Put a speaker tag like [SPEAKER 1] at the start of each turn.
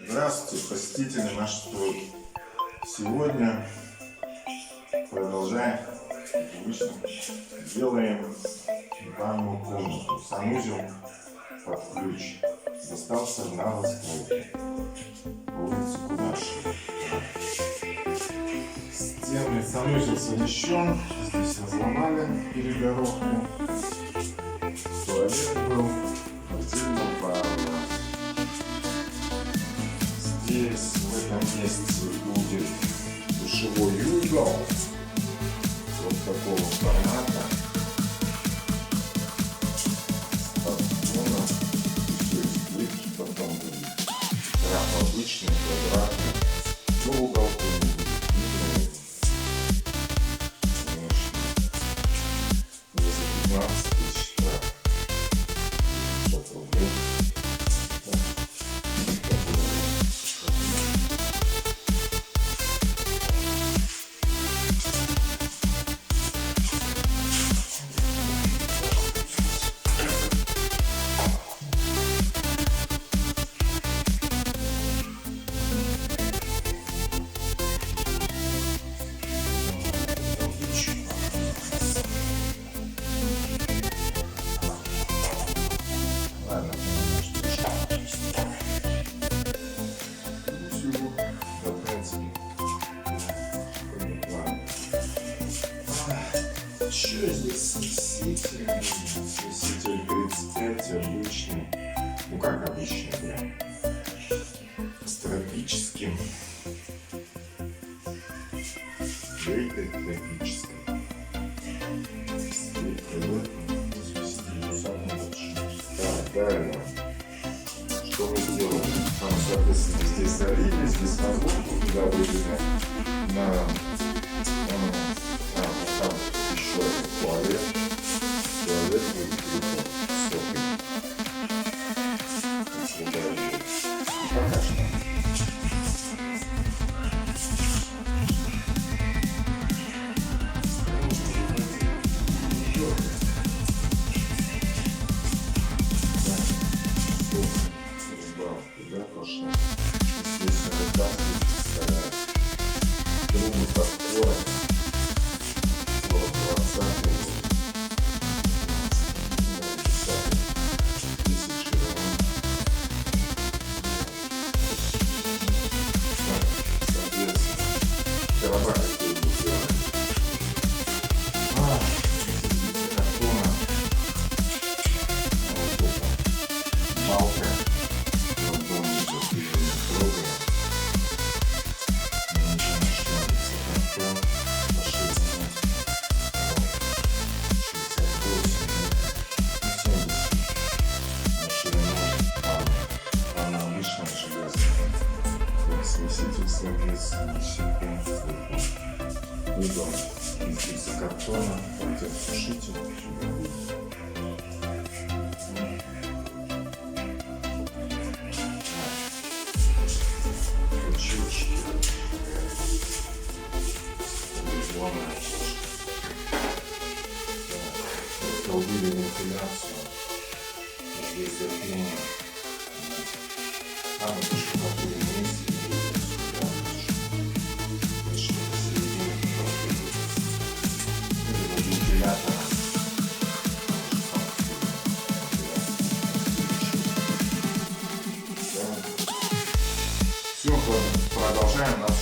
[SPEAKER 1] Здравствуйте, посетители нашего строя. Сегодня продолжаем, как обычно, делаем ванную комнату. Санузел под ключ. Достался на застройке. По улице Кудашева. Стены санузел совмещен. Здесь разломали перегородку. Туалет был. Отдельно ванна. Здесь в этом месте будет душевой угол вот такого формата. Все из плитки, потом будет трап обычный, квадратный. Но уголку не будет видно. Конечно, за 15 тысяч трап. 500 рублей. Что здесь смеситель? Смеситель 35 обычный. Ну как обычный, прям. С тропическим. Жейкой тропической. Так, далее. Что мы сделали? Там, соответственно, здесь залили, здесь воздух туда вывели на еще один туалет. Туалет будет сотый. Пока что. Туда пошла. Естественно, вытаскивать трубы подпора. 20 тысяч ширина. Соответственно, короба какие будут делать. Картона. Вот это. Балка. Потом идет ее не трогаем. Мы ничего не шарится. Картон. Пошли. 68, 70 на ширину ванна обычная железная. Смеситель, соответственно, угол из картона, сушитель сюда будет. Ключички. Главная окошко. Убили вентиляцию. Здесь запилено. Там это штукатура вместе. Вентилятор. Все, продолжаем наш